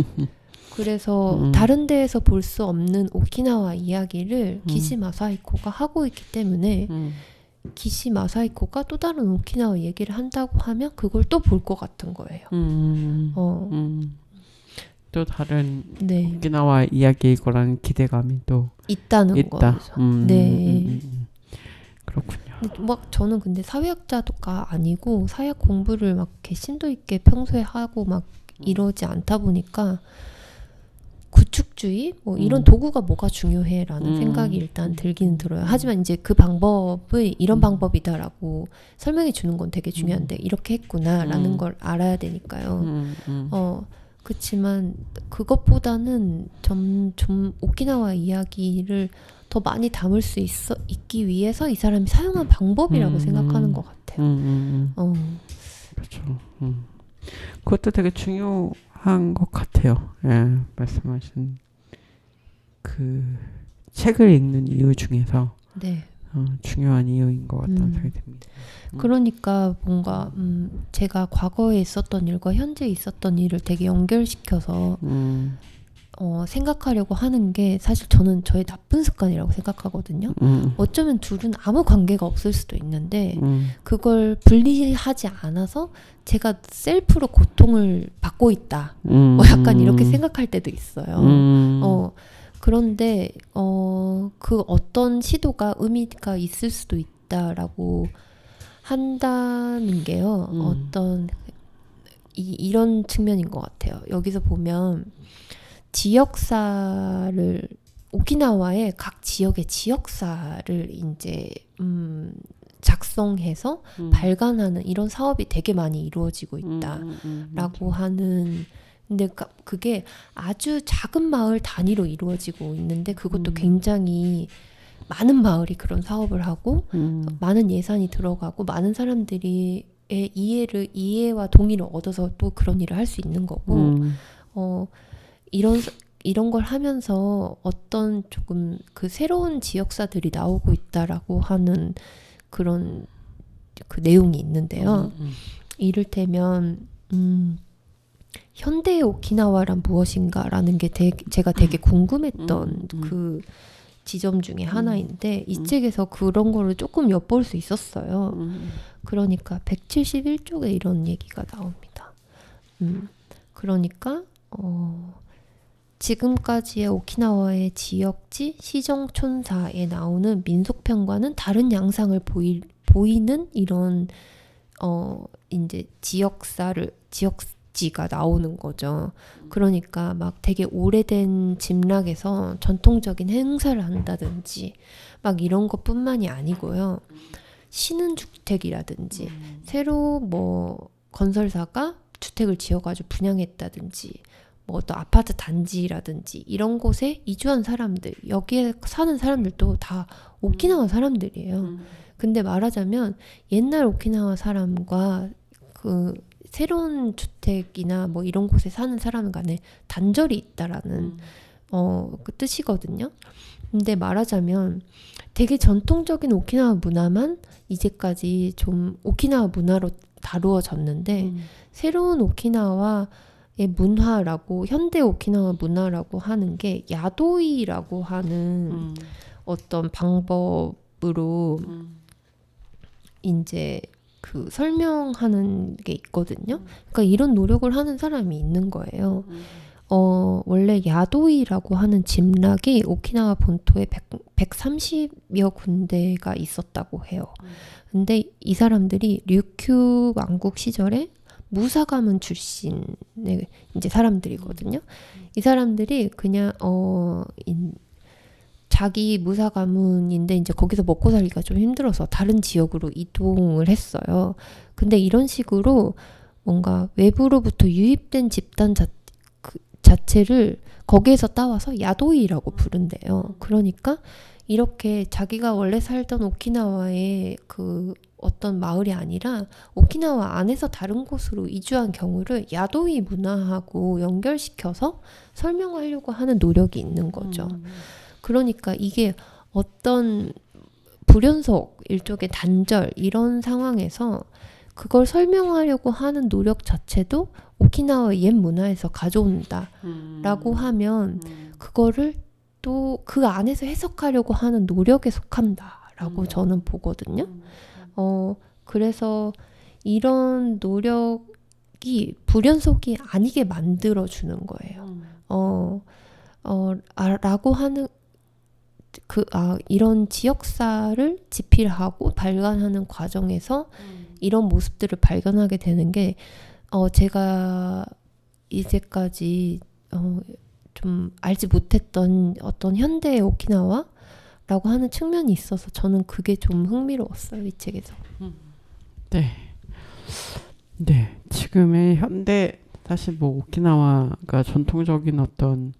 [SPEAKER 4] 그래서 다른 데에서 볼 수 없는 오키나와 이야기를 기시 마사히코가 하고 있기 때문에 기시 마사히코가 또 다른 오키나와 얘기를 한다고 하면 그걸 또 볼 것 같은 거예요.
[SPEAKER 1] 또 다른
[SPEAKER 4] 네.
[SPEAKER 1] 오키나와 이야기일 거라는 기대감이 또
[SPEAKER 4] 있다는
[SPEAKER 1] 있다.
[SPEAKER 4] 거죠. 네.
[SPEAKER 1] 그렇군요.
[SPEAKER 4] 막 저는 근데 사회학자가 아니고 사회학 공부를 막 이렇게 심도 있게 평소에 하고 막 이러지 않다 보니까 구축주의 뭐 이런 도구가 뭐가 중요해라는 생각이 일단 들기는 들어요. 하지만 이제 그 방법을 이런 방법이다라고 설명해 주는 건 되게 중요한데 이렇게 했구나라는 걸 알아야 되니까요. 그렇지만 그것보다는 좀 오키나와 이야기를 더 많이 담을 수 있기 위해서 이 사람이 사용한 방법이라고 생각하는 것 같아요.
[SPEAKER 1] 그렇죠. 그것도 되게 중요한 것 같아요. 예, 말씀하신 그 책을 읽는 이유 중에서
[SPEAKER 4] 네.
[SPEAKER 1] 중요한 이유인 것 같다는 생각이 듭니다.
[SPEAKER 4] 그러니까 뭔가 제가 과거에 있었던 일과 현재 있었던 일을 되게 연결시켜서 생각하려고 하는 게 사실 저는 저의 나쁜 습관이라고 생각하거든요. 어쩌면 둘은 아무 관계가 없을 수도 있는데 그걸 분리하지 않아서 제가 셀프로 고통을 받고 있다. 뭐 약간 이렇게 생각할 때도 있어요. 그런데 그 어떤 시도가 의미가 있을 수도 있다라고 한다는 게요. 어떤 이런 측면인 것 같아요. 여기서 보면 지역사를 오키나와의 각 지역의 지역사를 이제 작성해서 발간하는 이런 사업이 되게 많이 이루어지고 있다라고 하는. 근데 그게 아주 작은 마을 단위로 이루어지고 있는데 그것도 굉장히 많은 마을이 그런 사업을 하고 많은 예산이 들어가고 많은 사람들이 이해와 동의를 얻어서 또 그런 일을 할 수 있는 거고 이런 걸 하면서 어떤 조금 그 새로운 지역사들이 나오고 있다라고 하는 그런 그 내용이 있는데요. 이를테면 현대의 오키나와란 무엇인가라는 게 제가 되게 궁금했던 그 지점 중에 하나인데 이 책에서 그런 거를 조금 엿볼 수 있었어요. 그러니까 171쪽에 이런 얘기가 나옵니다. 그러니까 지금까지의 오키나와의 지역지 시정촌사에 나오는 민속편과는 다른 양상을 보이는 이런 이제 지역지가 나오는 거죠. 그러니까 막 되게 오래된 집락에서 전통적인 행사를 한다든지 막 이런 것뿐만이 아니고요. 신흥주택이라든지 새로 뭐 건설사가 주택을 지어가지고 분양했다든지 뭐 어떤 아파트 단지라든지 이런 곳에 이주한 사람들, 여기에 사는 사람들도 다 오키나와 사람들이에요. 근데 말하자면 옛날 오키나와 사람과 그 새로운 주택이나 뭐 이런 곳에 사는 사람 간에 단절이 있다라는 그 뜻이거든요. 근데 말하자면 되게 전통적인 오키나와 문화만 이제까지 좀 오키나와 문화로 다루어졌는데 새로운 오키나와의 문화라고 현대 오키나와 문화라고 하는 게 야도이라고 하는 어떤 방법으로 이제 그 설명하는 게 있거든요. 그러니까 이런 노력을 하는 사람이 있는 거예요. 원래 야도이라고 하는 집락이 오키나와 본토에 130여 군데가 있었다고 해요. 근데 이 사람들이 류큐 왕국 시절에 무사 가문 출신의 이제 사람들이거든요. 이 사람들이 그냥 자기 무사 가문인데 이제 거기서 먹고 살기가 좀 힘들어서 다른 지역으로 이동을 했어요. 근데 이런 식으로 뭔가 외부로부터 유입된 집단 자체를 거기에서 따와서 야도이라고 부른대요. 그러니까 이렇게 자기가 원래 살던 오키나와의 그 어떤 마을이 아니라 오키나와 안에서 다른 곳으로 이주한 경우를 야도이 문화하고 연결시켜서 설명하려고 하는 노력이 있는 거죠. 그러니까 이게 어떤 불연속, 일종의 단절 이런 상황에서 그걸 설명하려고 하는 노력 자체도 오키나와 옛 문화에서 가져온다라고 하면 그거를 또 그 안에서 해석하려고 하는 노력에 속한다라고 저는 보거든요. 그래서 이런 노력이 불연속이 아니게 만들어주는 거예요. 라고 하는 이런 지역사를 집필하고 발간하는 과정에서 이런 모습들을 발견하게 되는 게 제가 이제까지 좀 알지 못했던 어떤 현대의 오키나와라고 하는 측면이 있어서 저는 그게 좀 흥미로웠어요, 이 책에서.
[SPEAKER 1] 네. 네. 지금의 현대 사실 뭐 오키나와가 전통적인 어떤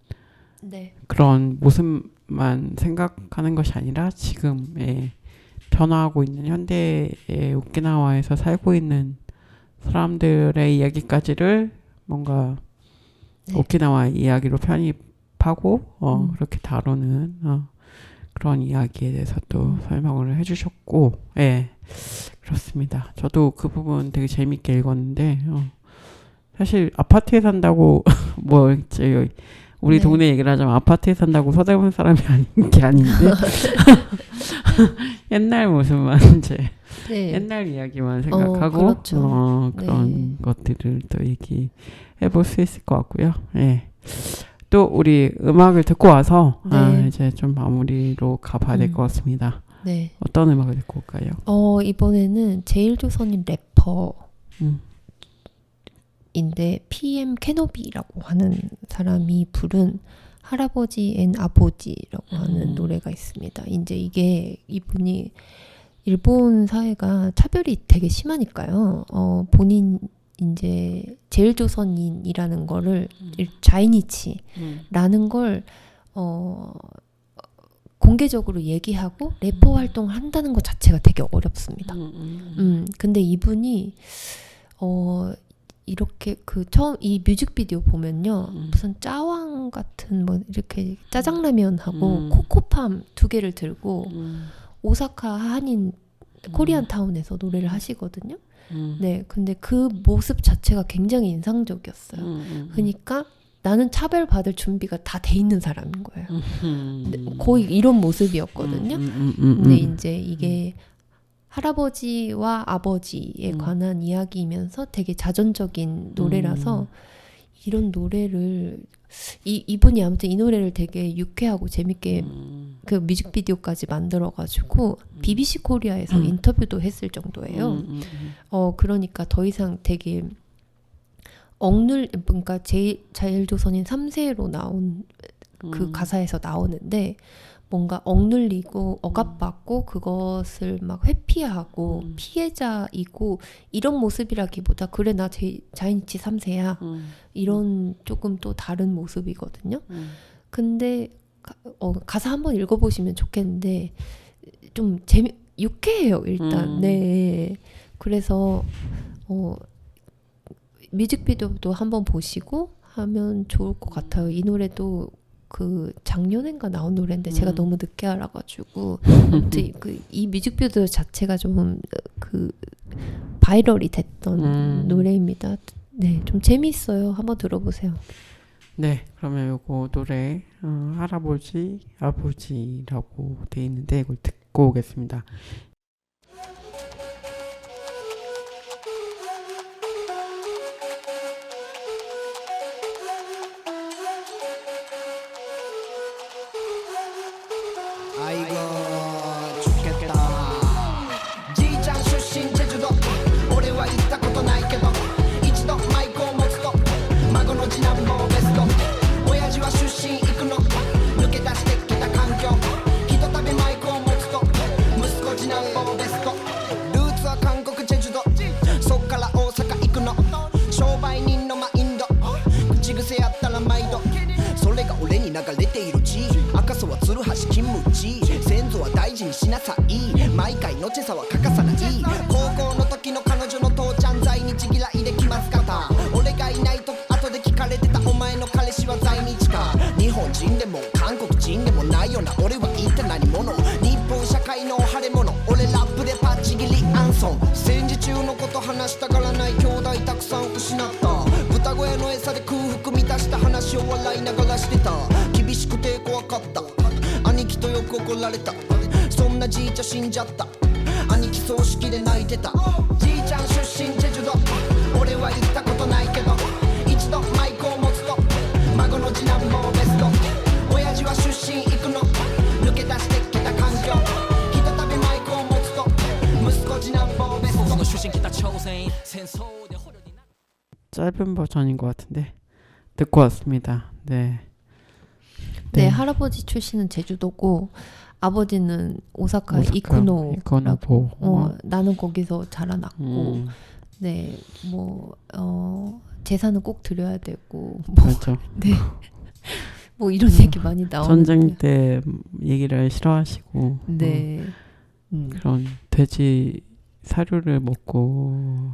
[SPEAKER 1] 그런 모습만 생각하는 것이 아니라 지금의 변화하고 있는 현대의 오키나와에서 살고 있는 사람들의 이야기까지를 뭔가 오키나와 이야기로 편입하고 그렇게 다루는 그런 이야기에 대해서 또 설명을 해주셨고, 그렇습니다. 저도 그 부분 되게 재밌게 읽었는데 사실 아파트에 산다고 뭐 이제 우리 동네 얘기를 하자면 아파트에 산다고 서대문 사람이 아닌 게 아닌데 옛날 모습만 이제 옛날 이야기만 생각하고
[SPEAKER 4] 그렇죠.
[SPEAKER 1] 그런 것들을 또 얘기해 볼 수 있을 것 같고요. 또 우리 음악을 듣고 와서 이제 좀 마무리로 가봐야 될 것 같습니다.
[SPEAKER 4] 네.
[SPEAKER 1] 어떤 음악을 듣고 올까요?
[SPEAKER 4] 이번에는 제일조선인 래퍼 인데 PM 케노비라고 하는 사람이 부른 할아버지 앤 아버지라고 하는 노래가 있습니다. 이제 이분이 일본 사회가 차별이 되게 심하니까요. 본인 이제 제일조선인이라는 거를 자이니치라는 걸 공개적으로 얘기하고 래퍼 활동을 한다는 것 자체가 되게 어렵습니다. 근데 이분이 이렇게 그 처음 이 뮤직비디오 보면요, 무슨 짜왕 같은 뭐 이렇게 짜장라면하고 코코팜 2개를 들고 오사카 한인 코리안 타운에서 노래를 하시거든요. 네, 근데 그 모습 자체가 굉장히 인상적이었어요. 그러니까 나는 차별받을 준비가 다 돼 있는 사람인 거예요. 거의 이런 모습이었거든요. 근데 이제 이게 할아버지와 아버지에 관한 이야기이면서 되게 자전적인 노래라서 이런 노래를 이분이 아무튼 이 노래를 되게 유쾌하고 재밌게 그 뮤직비디오까지 만들어가지고 BBC 코리아에서 인터뷰도 했을 정도예요. 그러니까 더 이상 되게 그러니까 자일조선인 3세로 나온 그 가사에서 나오는데 뭔가 억눌리고 억압받고 그것을 막 회피하고 피해자이고 이런 모습이라기보다 그래 나 자이니치 3세야 이런 조금 또 다른 모습이거든요. 근데 가사 한번 읽어보시면 좋겠는데 좀 유쾌해요 일단. 네. 그래서 뮤직비디오도 한번 보시고 하면 좋을 것 같아요. 이 노래도 그 작년인가 나온 노래인데 제가 너무 늦게 알아가지고 아무튼 이 뮤직비디오 자체가 좀 그 바이럴이 됐던 노래입니다. 네, 좀 재미있어요. 한번 들어보세요.
[SPEAKER 1] 네, 그러면 요거 노래 할아버지 아버지라고 돼 있는데 이걸 듣고 오겠습니다.
[SPEAKER 5] 아이고 죽겠다. 지장 출신 제주도 올해 와 있다ことないけど一度マイクを持つと孫の次男もベスト。親父は出身行くの抜け出してきた環境ひとたびマイクを持つと息子次男もベスト。ルーツは韓国チェジュ島そっから大阪行くの商売人のマインド口癖やったら毎度それが俺に流れている血赤楚は鶴橋金ムチ先祖は大事にしなさい毎回のチェサは欠かさない高校の時の彼女の父ちゃん在日嫌いで来ます方俺がいないと後で聞かれてたお前の彼氏は在日か日本人でも韓国人でもないよな俺は一体何者日本社会の腫れ物俺ラップでパッチギリアンソン戦時中のこと話したがらない兄弟たくさん失った豚小屋の餌で空腹満たした話を笑いながらしてた厳しくて怖かった兄貴とよく怒られたそんなじいちゃん死んじゃった兄貴葬式で泣いてたじいちゃん出身チェジュ島俺は行ったことないけど一度マイクを持つと孫の次男もベスト親父は出身行くの抜け出してきた環境ひとたびマイクを持つと息子次男もベスト
[SPEAKER 1] 짧은 버전인 것 같은데 듣고 왔습니다. 네.
[SPEAKER 4] 네, 할아버지 출신은 제주도고 아버지는 오사카 이쿠노라고. 나는 거기서 자라났고, 네, 뭐 제사는 꼭 드려야 되고, 뭐,
[SPEAKER 1] 그렇죠.
[SPEAKER 4] 네, 뭐 이런 얘기 많이 나오는데.
[SPEAKER 1] 전쟁 때 얘기를 싫어하시고,
[SPEAKER 4] 네,
[SPEAKER 1] 그런 돼지 사료를 먹고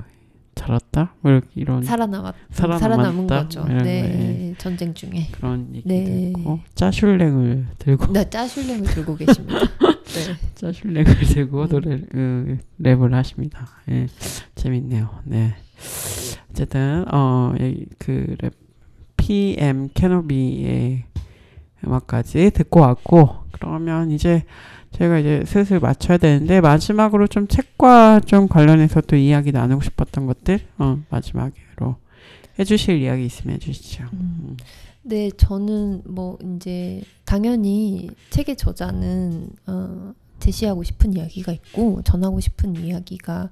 [SPEAKER 1] 자랐다? 뭐 이런
[SPEAKER 4] 살아남은 거죠. 네, 전쟁 중에
[SPEAKER 1] 그런 얘기도
[SPEAKER 4] 네.
[SPEAKER 1] 있고 짜슐랭을 들고
[SPEAKER 4] 네, 짜슐랭을 들고 계십니다. 네.
[SPEAKER 1] 짜슐랭을 들고 랩을 하십니다. 예, 재밌네요. 네, 어쨌든 그 랩 PM 캐노비의 음악까지 듣고 왔고 그러면 이제 제가 이제 슬슬 맞춰야 되는데 마지막으로 좀 책과 좀 관련해서 또 이야기 나누고 싶었던 것들 마지막으로 해주실 이야기 있으면 해주시죠.
[SPEAKER 4] 네, 저는 뭐 이제 당연히 책의 저자는 제시하고 싶은 이야기가 있고 전하고 싶은 이야기가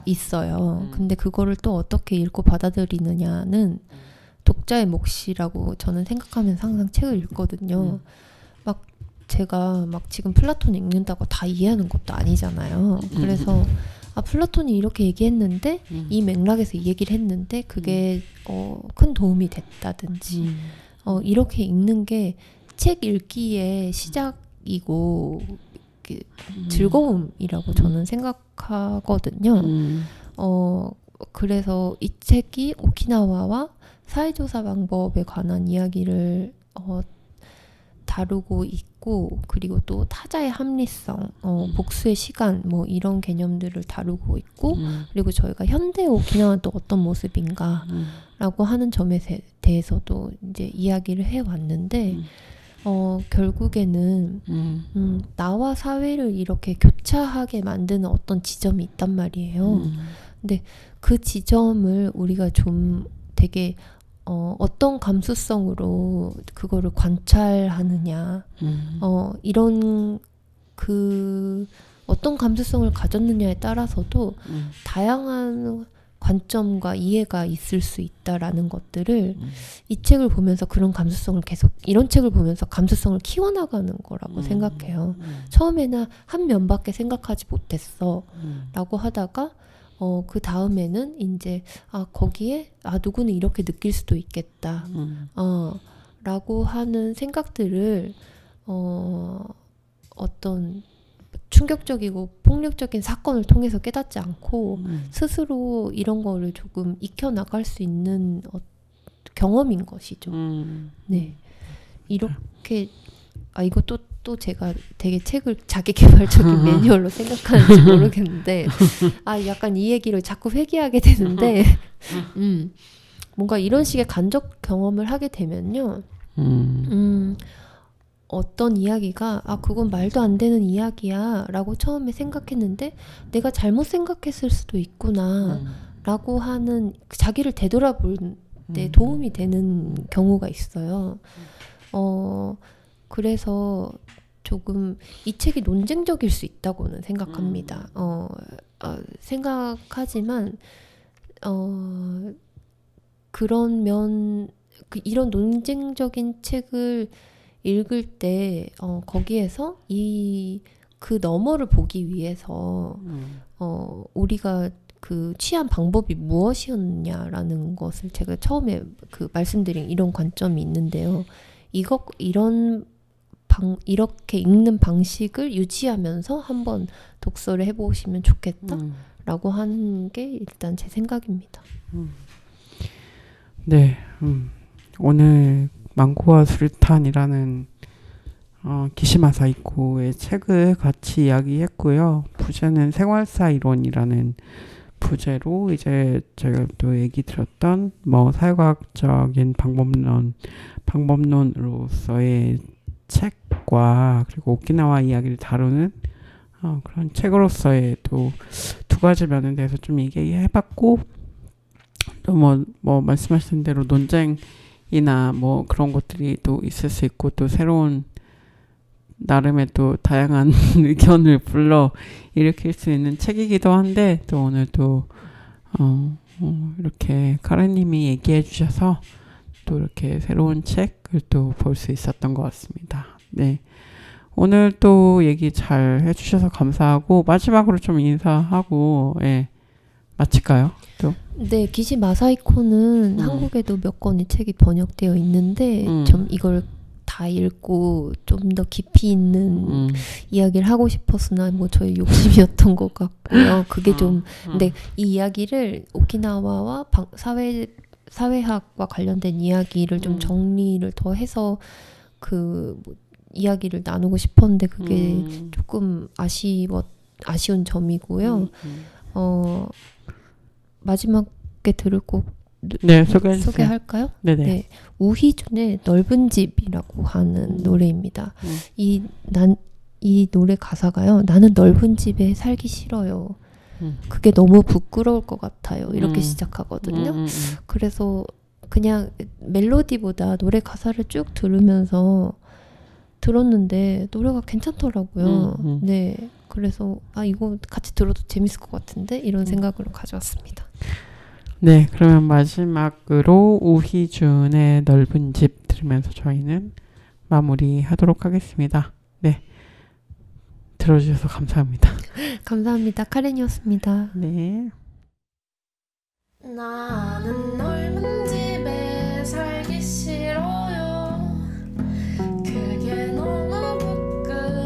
[SPEAKER 4] 있어요. 근데 그거를 또 어떻게 읽고 받아들이느냐는 독자의 몫이라고 저는 생각하면서 항상 책을 읽거든요. 막 제가 막 지금 플라톤 읽는다고 다 이해하는 것도 아니잖아요. 그래서 플라톤이 이렇게 얘기했는데 이 맥락에서 이 얘기를 했는데 그게 큰 도움이 됐다든지 이렇게 읽는 게 책 읽기의 행복이고 즐거움이라고 저는 생각하거든요. 그래서 이 책이 오키나와와 사회조사 방법에 관한 이야기를 다루고 있고, 그리고 또 타자의 합리성, 복수의 시간, 뭐 이런 개념들을 다루고 있고, 그리고 저희가 현대 오키나와는 또 어떤 모습인가라고 하는 점에 대해서도 이제 이야기를 해왔는데, 결국에는 나와 사회를 이렇게 교차하게 만드는 어떤 지점이 있단 말이에요. 근데 그 지점을 우리가 좀 되게 어떤 감수성으로 그거를 관찰하느냐, 이런 어떤 감수성을 가졌느냐에 따라서도 다양한 관점과 이해가 있을 수 있다라는 것들을 이 책을 보면서 그런 감수성을 계속, 이런 책을 보면서 감수성을 키워나가는 거라고 생각해요. 처음에는 한 면밖에 생각하지 못했어 라고 하다가 그 다음에는 이제 거기에 누구는 이렇게 느낄 수도 있겠다 라고 하는 생각들을 어떤 충격적이고 폭력적인 사건을 통해서 깨닫지 않고 스스로 이런 거를 조금 익혀나갈 수 있는 경험인 것이죠. 네, 이렇게 이거 또 제가 되게 책을 자기계발적인 매뉴얼로 생각하는지 모르겠는데 약간 이 얘기를 자꾸 회귀하게 되는데 뭔가 이런 식의 간접 경험을 하게 되면요, 어떤 이야기가 그건 말도 안 되는 이야기야 라고 처음에 생각했는데 내가 잘못 생각했을 수도 있구나 라고 하는, 자기를 되돌아볼 때 도움이 되는 경우가 있어요. 그래서 조금 이 책이 논쟁적일 수 있다고는 생각합니다. 생각하지만 그런 이런 논쟁적인 책을 읽을 때 거기에서 그 너머를 보기 위해서 우리가 그 취한 방법이 무엇이었냐라는 것을 제가 처음에 말씀드린 이런 관점이 있는데요. 이렇게 읽는 방식을 유지하면서 한번 독서를 해보시면 좋겠다라고 하는 게 일단 제 생각입니다.
[SPEAKER 1] 네, 오늘 망고와 수류탄이라는 기시마 사이코의 책을 같이 이야기했고요. 부제는 생활사 이론이라는 부제로 이제 제가 또 얘기 드렸던 사회과학적인 방법론으로서의 책과 그리고 오키나와 이야기를 다루는 그런 책으로서의 또 두 가지 면에 대해서 좀 얘기해봤고, 또 말씀하신 대로 논쟁이나 그런 것들이 또 있을 수 있고, 또 새로운 나름의 또 다양한 의견을 불러 일으킬 수 있는 책이기도 한데, 또 오늘 또 이렇게 카렌님이 얘기해 주셔서 또 이렇게 새로운 책을 또 볼 수 있었던 것 같습니다. 네, 오늘 또 얘기 잘 해주셔서 감사하고, 마지막으로 좀 인사하고 마칠까요? 또.
[SPEAKER 4] 네, 기시 마사이코는 한국에도 몇 권의 책이 번역되어 있는데 좀 이걸 다 읽고 좀 더 깊이 있는 이야기를 하고 싶었으나 저의 욕심이었던 것 같고요. 그게 근데 이 이야기를 오키나와와 사회학과 관련된 이야기를 좀 정리를 더 해서 이야기를 나누고 싶었는데 그게 조금 아쉬운 점이고요. 마지막에 들을 곡 소개할까요?
[SPEAKER 1] 네네.
[SPEAKER 4] 네, 우희준의 넓은 집이라고 하는 노래입니다. 이 노래 가사가요, 나는 넓은 집에 살기 싫어요. 그게 너무 부끄러울 것 같아요. 이렇게 시작하거든요. 그래서 그냥 멜로디보다 노래 가사를 쭉 들었는데 노래가 괜찮더라고요. 네, 그래서 이거 같이 들어도 재밌을 것 같은데 이런 생각으로 가져왔습니다.
[SPEAKER 1] 네, 그러면 마지막으로 우희준의 넓은 집 들으면서 저희는 마무리하도록 하겠습니다. 네, 들어주셔서 감사합니다.
[SPEAKER 4] 감사합니다. 카렌이었습니다.
[SPEAKER 1] 네.
[SPEAKER 6] 나는 넓은 집에 살기 싫어요. 그게 너무 부끄러워요.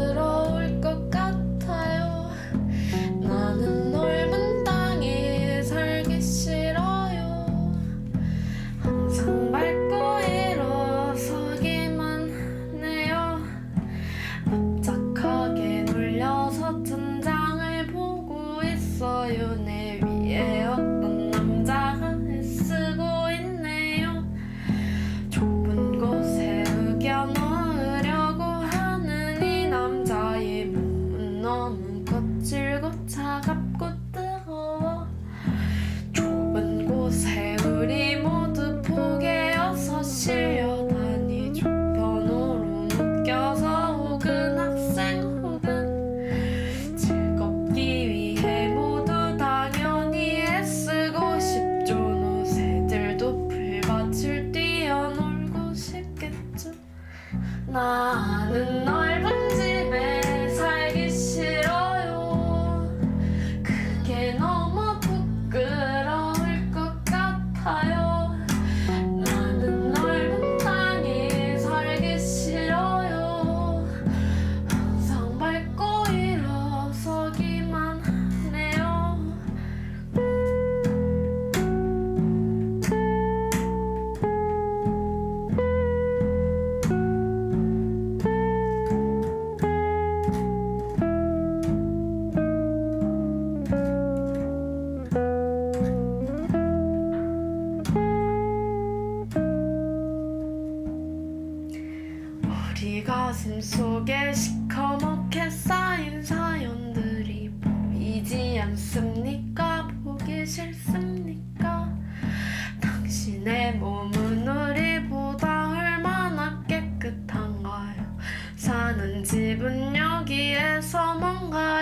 [SPEAKER 6] 뭔가